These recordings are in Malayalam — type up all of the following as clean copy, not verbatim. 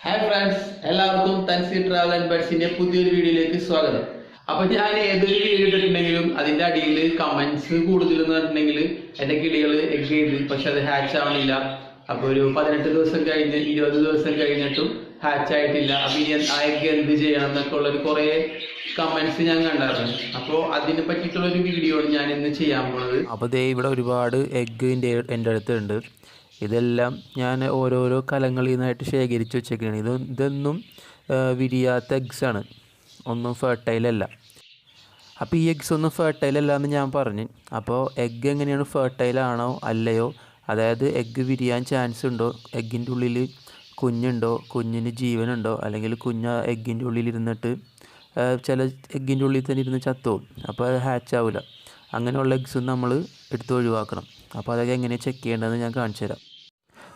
ഹായ് ഫ്രണ്ട്സ്, എല്ലാവർക്കും തൻസി ട്രാവൽ ആൻഡ് ബഡ്സിന്റെ പുതിയൊരു വീഡിയോയിലേക്ക് സ്വാഗതം. അപ്പൊ ഞാൻ ഏതൊരു വീഡിയോ ഇട്ടിട്ടുണ്ടെങ്കിലും അതിന്റെ അടിയിൽ കമന്റ്സ് കൂടുതലെന്ന് പറഞ്ഞിട്ടുണ്ടെങ്കിൽ എന്റെ കിളികൾ എഗ് ചെയ്ത് പക്ഷെ അത് ഹാച്ച് ആവണില്ല. അപ്പൊ ഒരു 18 ദിവസം കഴിഞ്ഞ് 20 ദിവസം കഴിഞ്ഞിട്ടും ഹാച്ച് ആയിട്ടില്ല. അപ്പൊ ഇനി ആ എഗ് എന്ത് ചെയ്യണം എന്നൊക്കെ ഉള്ളൊരു കുറെ കമന്റ്സ് ഞാൻ കണ്ടായിരുന്നു. അപ്പോൾ അതിനെ പറ്റിയിട്ടുള്ള ഒരു വീഡിയോ ആണ് ഞാൻ ഇന്ന് ചെയ്യാൻ പോകുന്നത്. അപ്പോൾ ദേ ഇവിടെ ഒരുപാട് എഗ്ഗ് എൻ്റെ അടുത്തുണ്ട്. ഇതെല്ലാം ഞാൻ ഓരോരോ കലങ്ങളിൽ നിന്നായിട്ട് ശേഖരിച്ച് വെച്ചേക്കാണ്. ഇതൊന്നും വിരിയാത്ത എഗ്സാണ്, ഒന്നും ഫെർട്ടൈലല്ല. അപ്പോൾ ഈ എഗ്സ് ഒന്നും ഫെർട്ടൈലല്ല എന്ന് ഞാൻ പറഞ്ഞു. അപ്പോൾ എഗ്ഗ് എങ്ങനെയാണ്, ഫെർട്ടൈലാണോ അല്ലയോ, അതായത് എഗ്ഗ് വിരിയാൻ ചാൻസ് ഉണ്ടോ, എഗ്ഗിൻ്റെ ഉള്ളിൽ കുഞ്ഞുണ്ടോ, കുഞ്ഞിന് ജീവനുണ്ടോ, അല്ലെങ്കിൽ കുഞ്ഞ് എഗ്ഗിൻ്റെ ഉള്ളിൽ ഇരുന്നിട്ട് ചില എഗ്ഗിൻ്റെ ഉള്ളിൽ തന്നെ ഇരുന്ന് ചത്തുപോകും, അപ്പോൾ അത് ഹാച്ച് ആവില്ല. അങ്ങനെയുള്ള എഗ്സും നമ്മൾ എടുത്ത് ഒഴിവാക്കണം. അപ്പോൾ അതൊക്കെ എങ്ങനെ ചെക്ക് ചെയ്യേണ്ടതെന്ന് ഞാൻ കാണിച്ചു തരാം.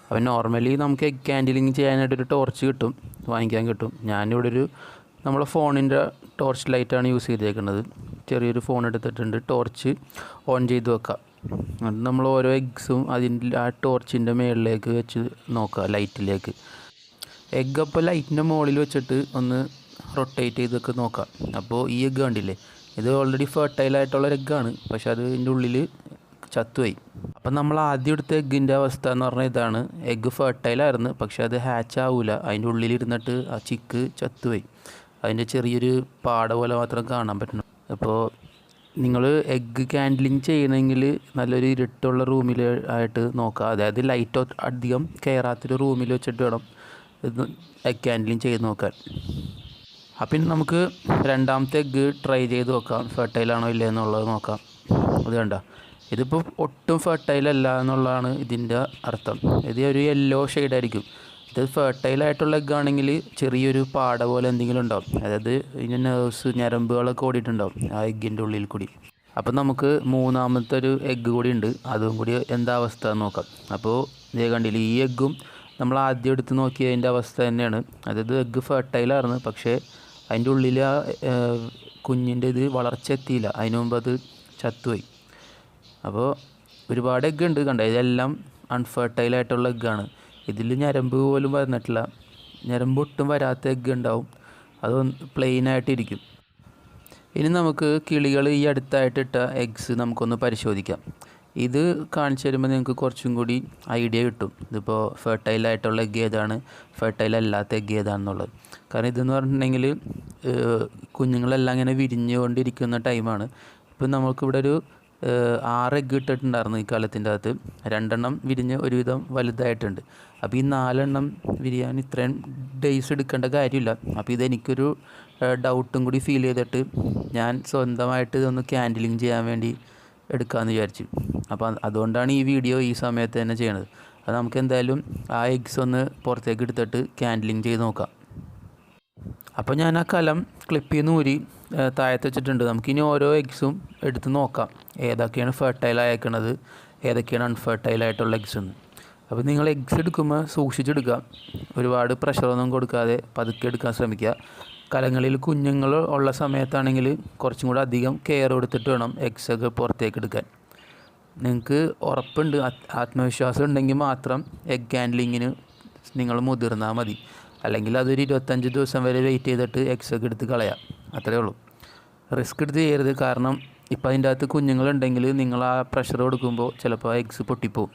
അപ്പോൾ നോർമലി നമുക്ക് എഗ് ക്യാൻഡിലിങ് ചെയ്യാനായിട്ടൊരു ടോർച്ച് കിട്ടും, വാങ്ങിക്കാൻ കിട്ടും. ഞാനിവിടെ നമ്മളെ ഫോണിൻ്റെ ടോർച്ച് ലൈറ്റാണ് യൂസ് ചെയ്തേക്കുന്നത്. ചെറിയൊരു ഫോൺ എടുത്തിട്ടുണ്ട്, ടോർച്ച് ഓൺ ചെയ്ത് വെക്കാം. എന്നിട്ട് നമ്മൾ ഓരോ എഗ്സും ആ ടോർച്ചിൻ്റെ മുകളിലേക്ക് വെച്ച് നോക്കുക, ലൈറ്റിലേക്ക്. എഗ്ഗ് അപ്പോൾ ലൈറ്റിൻ്റെ മുകളിൽ വെച്ചിട്ട് ഒന്ന് റൊട്ടേറ്റ് ചെയ്തൊക്കെ നോക്കാം. അപ്പോൾ ഈ എഗ്ഗ് കണ്ടില്ലേ, ഇത് ഓൾറെഡി ഫെർട്ടൈലായിട്ടുള്ള എഗ്ഗാണ്, പക്ഷെ അതിൻ്റെ ഉള്ളിൽ ചത്തുപോയി. അപ്പം നമ്മൾ ആദ്യം എടുത്ത എഗ്ഗിൻ്റെ അവസ്ഥ എന്ന് പറഞ്ഞാൽ ഇതാണ്. എഗ്ഗ് ഫെർട്ടൈലായിരുന്നു, പക്ഷെ അത് ഹാച്ച് ആവില്ല. അതിൻ്റെ ഉള്ളിലിരുന്നിട്ട് ആ ചിക്ക് ചത്തുപോയി. അതിൻ്റെ ചെറിയൊരു പാട പോലെ മാത്രം കാണാൻ പറ്റണം. അപ്പോൾ നിങ്ങൾ എഗ്ഗ് ക്യാൻഡിലിങ് ചെയ്യണമെങ്കിൽ നല്ലൊരു ഇരുട്ടുള്ള റൂമിൽ ആയിട്ട് നോക്കുക. അതായത് ലൈറ്റ് അധികം കയറാത്തൊരു റൂമിൽ വെച്ചിട്ട് വേണം ഇത് എഗ് ക്യാൻഡിലിങ് ചെയ്ത് നോക്കാൻ. അപ്പം നമുക്ക് രണ്ടാമത്തെ എഗ്ഗ് ട്രൈ ചെയ്ത് നോക്കാം, ഫെർട്ടൈലാണോ ഇല്ല എന്നുള്ളത് നോക്കാം. അത് കണ്ട, ഇതിപ്പോൾ ഒട്ടും ഫെർട്ടൈലല്ല എന്നുള്ളതാണ് ഇതിൻ്റെ അർത്ഥം. ഇത് ഒരു യെല്ലോ ഷെയ്ഡായിരിക്കും. ഇത് ഫെർട്ടൈലായിട്ടുള്ള എഗ്ഗാണെങ്കിൽ ചെറിയൊരു പാട പോലെ എന്തെങ്കിലും ഉണ്ടാവും, അതായത് ഇതിൻ്റെ നെർവ്സ്, ഞരമ്പുകളൊക്കെ ഓടിയിട്ടുണ്ടാവും ആ എഗ്ഗിൻ്റെ ഉള്ളിൽ കൂടി. അപ്പം നമുക്ക് മൂന്നാമത്തെ ഒരു എഗ്ഗ് കൂടി ഉണ്ട്, അതും കൂടി എന്താ അവസ്ഥ എന്ന് നോക്കാം. അപ്പോൾ ഇതേ കണ്ടില്ല, ഈ എഗ്ഗും നമ്മൾ ആദ്യം എടുത്ത് നോക്കിയതിൻ്റെ അവസ്ഥ തന്നെയാണ്. അതായത് എഗ്ഗ് ഫെർട്ടൈലായിരുന്നു, പക്ഷേ അതിൻ്റെ ഉള്ളിൽ ആ കുഞ്ഞിൻ്റെ ഇത് വളർച്ച എത്തിയില്ല, അതിന് മുമ്പ് അത് ചത്തുപോയി. അപ്പോൾ ഒരുപാട് എഗ്ഗ് ഉണ്ട്, കണ്ട, ഇതെല്ലാം അൺഫെർട്ടൈലായിട്ടുള്ള എഗ്ഗാണ്. ഇതിൽ ഞരമ്പ് പോലും വന്നിട്ടില്ല. ഞരമ്പ് ഒട്ടും വരാത്ത എഗ്ഗ് ഉണ്ടാവും, അത് പ്ലെയിനായിട്ടിരിക്കും. ഇനി നമുക്ക് കിളികൾ ഈ അടുത്തായിട്ടിട്ട എഗ്സ് നമുക്കൊന്ന് പരിശോധിക്കാം. ഇത് കാണിച്ചു തരുമ്പോൾ നിങ്ങൾക്ക് കുറച്ചും കൂടി ഐഡിയ കിട്ടും, ഇതിപ്പോൾ ഫെർട്ടൈലായിട്ടുള്ള എഗ്ഗ് ഏതാണ്, ഫെർട്ടൈൽ അല്ലാത്ത എഗ്ഗ് ഏതാണെന്നുള്ളത്. കാരണം ഇതെന്ന് പറഞ്ഞിട്ടുണ്ടെങ്കിൽ കുഞ്ഞുങ്ങളെല്ലാം ഇങ്ങനെ വിരിഞ്ഞുകൊണ്ടിരിക്കുന്ന ടൈമാണ്. ഇപ്പം നമുക്കിവിടെ ഒരു 6 എഗ്ഗ് ഇട്ടിട്ടുണ്ടായിരുന്നു ഈ കാലത്തിൻ്റെ അകത്ത്. 2 എണ്ണം വിരിഞ്ഞ് ഒരുവിധം വലുതായിട്ടുണ്ട്. അപ്പോൾ ഈ 4 എണ്ണം വിരിയാൻ ഇത്രയും ഡേയ്സ് എടുക്കേണ്ട കാര്യമില്ല. അപ്പോൾ ഇതെനിക്കൊരു ഡൗട്ടും കൂടി ഫീൽ ചെയ്തിട്ട് ഞാൻ സ്വന്തമായിട്ട് ഇതൊന്ന് ക്യാൻഡിലിങ് ചെയ്യാൻ വേണ്ടി എടുക്കാമെന്ന് വിചാരിച്ചു. അപ്പോൾ അതുകൊണ്ടാണ് ഈ വീഡിയോ ഈ സമയത്ത് തന്നെ ചെയ്യണത്. അത് നമുക്ക് എന്തായാലും ആ എഗ്സ് ഒന്ന് പുറത്തേക്ക് എടുത്തിട്ട് ക്യാൻഡിലിങ് ചെയ്ത് നോക്കാം. അപ്പോൾ ഞാൻ ആ കലം ക്ലിപ്പ് ചെയ്ത് ഊരി താഴത്ത് വെച്ചിട്ടുണ്ട്. നമുക്കിനി ഓരോ എഗ്സും എടുത്ത് നോക്കാം, ഏതൊക്കെയാണ് ഫെർട്ടൈലായേക്കണത്, ഏതൊക്കെയാണ് അൺഫെർട്ടൈലായിട്ടുള്ള എഗ്സ് എന്ന്. അപ്പോൾ നിങ്ങൾ എഗ്സ് എടുക്കുമ്പോൾ സൂക്ഷിച്ചെടുക്കുക, ഒരുപാട് പ്രഷറൊന്നും കൊടുക്കാതെ പതുക്കെ എടുക്കാൻ ശ്രമിക്കുക. കലങ്ങളിൽ കുഞ്ഞുങ്ങൾ ഉള്ള സമയത്താണെങ്കിൽ കുറച്ചും കൂടെ അധികം കെയർ കൊടുത്തിട്ട് വേണം എഗ്സൊക്കെ പുറത്തേക്ക് എടുക്കാൻ. നിങ്ങൾക്ക് ഉറപ്പുണ്ട്, ആത്മവിശ്വാസം ഉണ്ടെങ്കിൽ മാത്രം എഗ് ഹാൻഡ്ലിങ്ങിന് നിങ്ങൾ മുതിർന്നാൽ മതി. അല്ലെങ്കിൽ അതൊരു 25 ദിവസം വരെ വെയിറ്റ് ചെയ്തിട്ട് എഗ്സൊക്കെ എടുത്ത് കളയാം, അത്രയേ ഉള്ളൂ. റിസ്ക് എടുത്ത് ചെയ്യരുത്. കാരണം ഇപ്പോൾ അതിൻ്റെ അകത്ത് കുഞ്ഞുങ്ങളുണ്ടെങ്കിൽ നിങ്ങൾ ആ പ്രഷർ കൊടുക്കുമ്പോൾ ചിലപ്പോൾ എഗ്സ് പൊട്ടിപ്പോവും.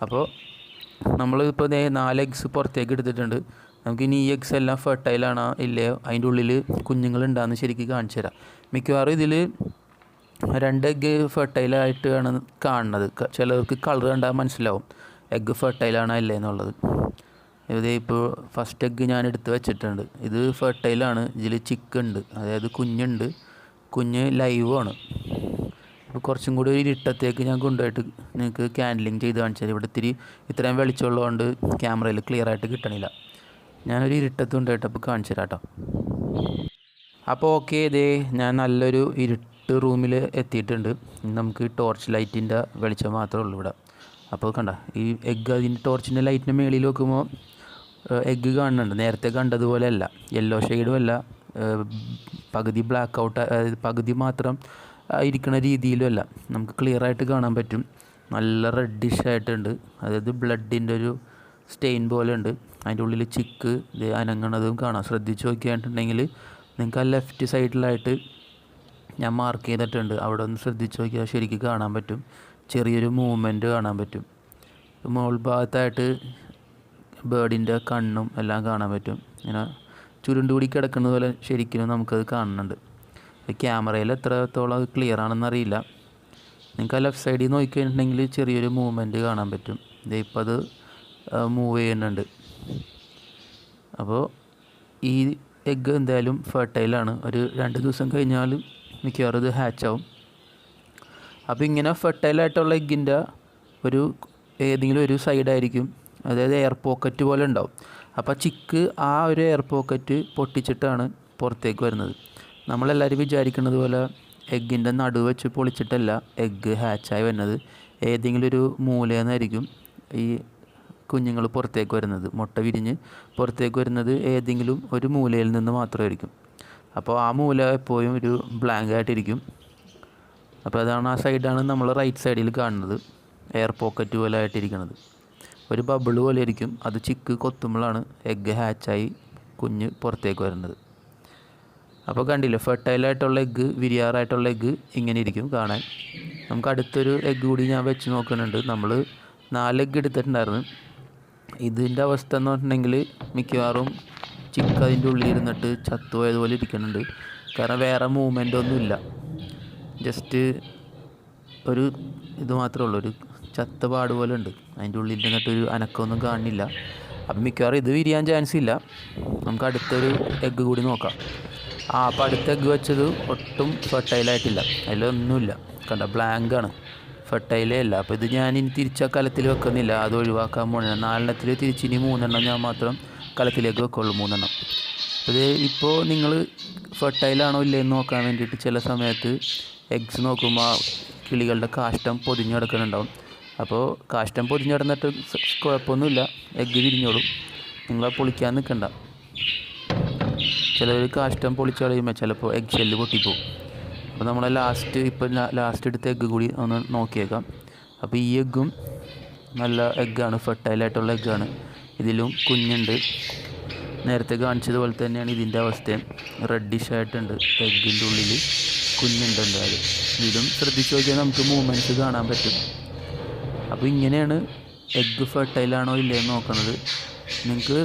അപ്പോൾ നമ്മളിപ്പോൾ 4 എഗ്സ് പുറത്തേക്ക് എടുത്തിട്ടുണ്ട്. നമുക്കിനി ഈ എഗ്സ് എല്ലാം ഫെർട്ടൈലാണോ ഇല്ലയോ, അതിൻ്റെ ഉള്ളിൽ കുഞ്ഞുങ്ങളുണ്ടാകുന്ന ശരിക്കും കാണിച്ചു തരാം. മിക്കവാറും ഇതിൽ 2 എഗ്ഗ് ഫെർട്ടൈലായിട്ടാണ് കാണുന്നത്. ചിലർക്ക് കളർ കണ്ടാൽ മനസ്സിലാവും എഗ്ഗ് ഫെർട്ടൈലാണോ ഇല്ലേ എന്നുള്ളത്. ഇത് ഇപ്പോൾ ഫസ്റ്റ് എഗ്ഗ് ഞാൻ എടുത്ത് വെച്ചിട്ടുണ്ട്. ഇത് ഫെർട്ടൈലാണ്, ഇതിൽ ചിക്കുണ്ട്, അതായത് കുഞ്ഞുണ്ട്, കുഞ്ഞ് ലൈവാണ്. അപ്പോൾ കുറച്ചും കൂടി ഒരു ഇരുട്ടത്തേക്ക് ഞാൻ കൊണ്ടുപോയിട്ട് നിങ്ങൾക്ക് ക്യാൻഡിലിങ് ചെയ്ത് കാണിച്ചത്. ഇവിടെ ഇത്രയും വെളിച്ചമുള്ളതുകൊണ്ട് ക്യാമറയിൽ ക്ലിയർ ആയിട്ട് കിട്ടണില്ല. ഞാനൊരു ഇരുട്ടത്ത് കൊണ്ടുപോയിട്ട് അപ്പോൾ കാണിച്ചു തരാം കേട്ടോ. അപ്പോൾ ഓക്കെ, ഇതേ ഞാൻ നല്ലൊരു ഇരുട്ട് റൂമിൽ എത്തിയിട്ടുണ്ട്. നമുക്ക് ടോർച്ച് ലൈറ്റിൻ്റെ വെളിച്ചം മാത്രമേ ഉള്ളൂ ഇവിടെ. അപ്പോൾ കണ്ട, ഈ എഗ്ഗ് അതിൻ്റെ ടോർച്ചിൻ്റെ ലൈറ്റിൻ്റെ മേളിൽ നോക്കുമ്പോൾ എഗ്ഗ് കാണുന്നുണ്ട്. നേരത്തെ കണ്ടതുപോലെ അല്ല, യെല്ലോ ഷെയ്ഡും അല്ല, പകുതി ബ്ലാക്ക് ഔട്ട്, അതായത് പകുതി മാത്രം ഇരിക്കുന്ന രീതിയിലും അല്ല, നമുക്ക് ക്ലിയർ ആയിട്ട് കാണാൻ പറ്റും. നല്ല റെഡിഷ് ആയിട്ടുണ്ട്, അതായത് ബ്ലഡിൻ്റെ ഒരു സ്റ്റെയിൻ പോലെ ഉണ്ട്. അതിൻ്റെ ഉള്ളിൽ ചിക്ക് ഇത് അനങ്ങണതും കാണാം. ശ്രദ്ധിച്ച് നോക്കിയിട്ടുണ്ടെങ്കിൽ നിങ്ങൾക്ക് ആ ലെഫ്റ്റ് സൈഡിലായിട്ട് ഞാൻ മാർക്ക് ചെയ്തിട്ടുണ്ട്. അവിടെ ഒന്ന് ശ്രദ്ധിച്ച് നോക്കിയാൽ ശരിക്കും കാണാൻ പറ്റും. ചെറിയൊരു മൂവ്മെൻറ്റ് കാണാൻ പറ്റും. മുകൾ ഭാഗത്തായിട്ട് ബേർഡിൻ്റെ കണ്ണും എല്ലാം കാണാൻ പറ്റും. ഇങ്ങനെ ചുരുണ്ടുകൂടി കിടക്കുന്നത് പോലെ ശരിക്കും നമുക്കത് കാണുന്നുണ്ട്. ക്യാമറയിൽ എത്രത്തോളം അത് ക്ലിയർ ആണെന്നറിയില്ല. നിങ്ങൾക്ക് ആ ലെഫ്റ്റ് സൈഡിൽ നോക്കിയിട്ടുണ്ടെങ്കിൽ ചെറിയൊരു മൂവ്മെൻറ്റ് കാണാൻ പറ്റും. ഇപ്പോൾ അത് മൂവ് ചെയ്യുന്നുണ്ട്. അപ്പോൾ ഈ എഗ്ഗ് എന്തായാലും ഫെർട്ടൈലാണ്. ഒരു 2 ദിവസം കഴിഞ്ഞാൽ മിക്കവാറും ഇത് ഹാച്ചാവും. അപ്പോൾ ഇങ്ങനെ ഫെർട്ടൈലായിട്ടുള്ള എഗ്ഗിൻ്റെ ഏതെങ്കിലും ഒരു സൈഡായിരിക്കും, അതായത് എയർ പോക്കറ്റ് പോലെ ഉണ്ടാവും. അപ്പോൾ ചിക്ക് ആ ഒരു എയർ പോക്കറ്റ് പൊട്ടിച്ചിട്ടാണ് പുറത്തേക്ക് വരുന്നത്. നമ്മളെല്ലാവരും വിചാരിക്കുന്നത് പോലെ എഗ്ഗിൻ്റെ നടുവ് വെച്ച് പൊളിച്ചിട്ടല്ല എഗ്ഗ് ഹാച്ചായി വരുന്നത്. ഏതെങ്കിലും ഒരു മൂലയിൽ നിന്നായിരിക്കും ഈ കുഞ്ഞുങ്ങൾ പുറത്തേക്ക് വരുന്നത്. മുട്ട വിരിഞ്ഞ് പുറത്തേക്ക് വരുന്നത് ഏതെങ്കിലും ഒരു മൂലയിൽ നിന്ന് മാത്രമായിരിക്കും. അപ്പോൾ ആ മൂല എപ്പോഴും ഒരു ബ്ലാങ്ക് ആയിട്ടിരിക്കും. അപ്പോൾ അതാണ് ആ സൈഡാണ് നമ്മൾ റൈറ്റ് സൈഡിൽ കാണുന്നത്, എയർ പോക്കറ്റ് പോലെ ആയിട്ടിരിക്കുന്നത്. ഒരു ബബിൾ പോലെ ഇരിക്കും. അത് ചിക്ക് കൊത്തുമ്പോഴാണ് എഗ്ഗ് ഹാച്ചായി കുഞ്ഞ് പുറത്തേക്ക് വരുന്നത്. അപ്പോൾ കണ്ടില്ലേ, ഫെർട്ടൈലായിട്ടുള്ള എഗ്ഗ്, വിരിയാറായിട്ടുള്ള എഗ്ഗ് ഇങ്ങനെ ഇരിക്കും കാണാൻ. നമുക്ക് അടുത്തൊരു എഗ്ഗ് കൂടി ഞാൻ വെച്ച് നോക്കുന്നുണ്ട്. നമ്മൾ 4 എഗ്ഗ് എടുത്തിട്ടുണ്ടായിരുന്നു. ഇതിൻ്റെ അവസ്ഥ എന്ന് പറഞ്ഞിട്ടുണ്ടെങ്കിൽ മിക്കവാറും ചിക്ക് അതിൻ്റെ ഉള്ളിൽ ഇരുന്നിട്ട് ചത്തുപോയതുപോലെ ഇരിക്കുന്നുണ്ട്. കാരണം വേറെ മൂവ്മെൻ്റ് ഒന്നുമില്ല, ജസ്റ്റ് ഒരു ഇത് മാത്രമേ ഉള്ളൂ, ഒരു ചത്ത പാട് പോലെ ഉണ്ട്. അതിൻ്റെ ഉള്ളിൽ ഇരുന്നിട്ടൊരു അനക്കമൊന്നും കാണില്ല. അപ്പം മിക്കവാറും ഇത് വിരിയാൻ ചാൻസ് ഇല്ല. നമുക്ക് അടുത്തൊരു എഗ്ഗ് കൂടി നോക്കാം. അപ്പോൾ അടുത്ത എഗ്ഗ് വെച്ചത് ഒട്ടും ഫെർട്ടൈലായിട്ടില്ല, അതിലൊന്നുമില്ല. കണ്ട, ബ്ലാങ്കാണ്, ഫെർട്ടൈലേ അല്ല. അപ്പോൾ ഇത് ഞാൻ ഇനി തിരിച്ച കലത്തിൽ വെക്കുന്നില്ല, അത് ഒഴിവാക്കാൻ പോകണം. 4 തിരിച്ച് ഇനി 3 ഞാൻ മാത്രം കലത്തിലേക്ക് വെക്കുള്ളൂ, 3. ഇത് ഇപ്പോൾ നിങ്ങൾ ഫെർട്ടൈലാണോ ഇല്ലയെന്ന് നോക്കാൻ വേണ്ടിയിട്ട് ചില സമയത്ത് എഗ്സ് നോക്കുമ്പോൾ കിളികളുടെ കാഷ്ടം പൊതിഞ്ഞ് കിടക്കുന്നുണ്ടാവും. അപ്പോൾ കാഷ്ടം പൊതിഞ്ഞ് കിടന്നിട്ട് കുഴപ്പമൊന്നുമില്ല, എഗ്ഗ് വിരിഞ്ഞോളും. നിങ്ങളെ പൊളിക്കാൻ നിൽക്കണ്ട. ചിലർ കാഷ്ടം പൊളിച്ച് കളയുമ്പോൾ ചിലപ്പോൾ എഗ് ഷെല്ല് പൊട്ടിപ്പോവും. അപ്പോൾ നമ്മൾ ലാസ്റ്റ് എടുത്ത എഗ്ഗ് കൂടി ഒന്ന് നോക്കിയേക്കാം. അപ്പോൾ ഈ എഗ്ഗും നല്ല എഗ്ഗാണ്, ഫെർട്ടൈലായിട്ടുള്ള എഗ്ഗാണ്. ഇതിലും കുഞ്ഞുണ്ട്. നേരത്തെ കാണിച്ചതുപോലെ തന്നെയാണ് ഇതിൻ്റെ അവസ്ഥയും. റെഡിഷ് ആയിട്ടുണ്ട് എഗ്ഗിൻ്റെ ഉള്ളിൽ, കുഞ്ഞുണ്ട് എന്തായാലും. ഇതിലും ശ്രദ്ധിച്ച് നോക്കിയാൽ നമുക്ക് മൂവ്മെൻറ്റ്സ് കാണാൻ പറ്റും. അപ്പോൾ ഇങ്ങനെയാണ് എഗ്ഗ് ഫെർട്ടൈലാണോ ഇല്ലയെന്ന് നോക്കുന്നത്. നിങ്ങൾക്ക്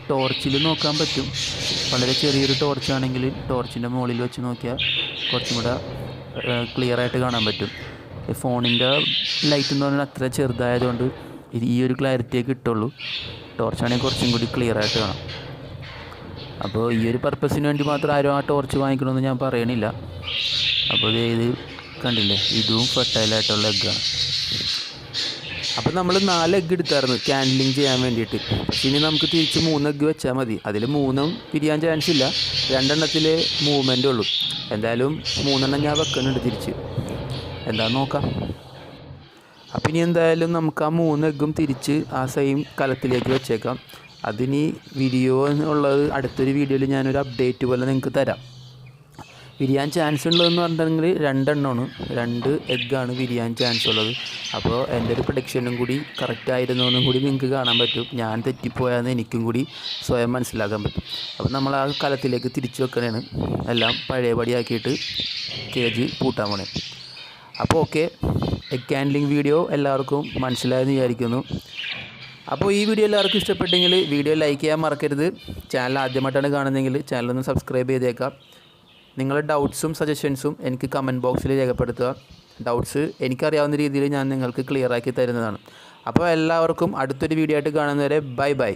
ടോർച്ചിൽ നോക്കാൻ പറ്റും. വളരെ ചെറിയൊരു ടോർച്ചാണെങ്കിൽ ടോർച്ചിൻ്റെ മുകളിൽ വെച്ച് നോക്കിയാൽ കുറച്ചും കൂടെ ക്ലിയറായിട്ട് കാണാൻ പറ്റും. ഫോണിൻ്റെ ലൈറ്റ് എന്ന് പറഞ്ഞാൽ അത്ര ചെറുതായതുകൊണ്ട് ഈ ഒരു ക്ലാരിറ്റിയെ കിട്ടുള്ളൂ. ടോർച്ചാണെങ്കിൽ കുറച്ചും കൂടി ക്ലിയറായിട്ട് കാണാം. അപ്പോൾ ഈ ഒരു പർപ്പസിന് വേണ്ടി മാത്രം ആരും ആ ടോർച്ച് വാങ്ങിക്കണമെന്ന് ഞാൻ പറയണില്ല. അപ്പോൾ ഇത് കണ്ടില്ലേ, ഇതും ഫെർട്ടൈലായിട്ടുള്ള എഗ്ഗാണ്. അപ്പോൾ നമ്മൾ 4 എഗ്ഗ് എടുത്തായിരുന്നു ക്യാൻഡലിങ് ചെയ്യാൻ വേണ്ടിയിട്ട്. പക്ഷേ ഇനി നമുക്ക് തിരിച്ച് 3 എഗ്ഗ് വെച്ചാൽ മതി. അതിൽ 3 പിരിയാൻ ചാൻസ് ഇല്ല, 2 മൂവ്മെൻ്റ് ഉള്ളൂ. എന്തായാലും 3 ഞാൻ വെക്കുന്നുണ്ട് തിരിച്ച്, എന്താ നോക്കാം. അപ്പോൾ ഇനി എന്തായാലും നമുക്ക് ആ 3 എഗ്ഗും തിരിച്ച് ആ സെയിം കലത്തിലേക്ക് വെച്ചേക്കാം. അതിനി വീഡിയോ എന്നുള്ളത് അടുത്തൊരു വീഡിയോയിൽ ഞാനൊരു അപ്ഡേറ്റ് പോലെ നിങ്ങൾക്ക് തരാം. വിരിയാൻ ചാൻസ് ഉള്ളതെന്ന് പറഞ്ഞിട്ടുണ്ടെങ്കിൽ 2 എഗ്ഗാണ് വിരിയാൻ ചാൻസ് ഉള്ളത്. അപ്പോൾ എൻ്റെ ഒരു പ്രഡിക്ഷനും കൂടി കറക്റ്റ് ആയിരുന്നോന്നും കൂടി നിങ്ങൾക്ക് കാണാൻ പറ്റും. ഞാൻ തെറ്റിപ്പോയാന്ന് എനിക്കും കൂടി സ്വയം മനസ്സിലാക്കാൻ പറ്റും. അപ്പോൾ നമ്മൾ ആ കലത്തിലേക്ക് തിരിച്ചു വെക്കണേണ്, എല്ലാം പഴയപടിയാക്കിയിട്ട് കേജ് പൂട്ടാൻ പോണേ. അപ്പോൾ ഓക്കെ, എഗ് ക്യാൻഡലിങ് വീഡിയോ എല്ലാവർക്കും മനസ്സിലായെന്ന് വിചാരിക്കുന്നു. അപ്പോൾ ഈ വീഡിയോ എല്ലാവർക്കും ഇഷ്ടപ്പെട്ടെങ്കിൽ വീഡിയോ ലൈക്ക് ചെയ്യാൻ മറക്കരുത്. ചാനൽ ആദ്യമായിട്ടാണ് കാണുന്നതെങ്കിൽ ചാനലൊന്ന് സബ്സ്ക്രൈബ് ചെയ്തേക്കാം. നിങ്ങളുടെ ഡൗട്ട്സും സജഷൻസും എനിക്ക് കമൻറ്റ് ബോക്സിൽ രേഖപ്പെടുത്തുക. ഡൗട്ട്സ് എനിക്കറിയാവുന്ന രീതിയിൽ ഞാൻ നിങ്ങൾക്ക് ക്ലിയറാക്കി തരുന്നതാണ്. അപ്പോൾ എല്ലാവർക്കും അടുത്തൊരു വീഡിയോ ആയിട്ട് കാണുന്നവരെ ബൈ ബൈ.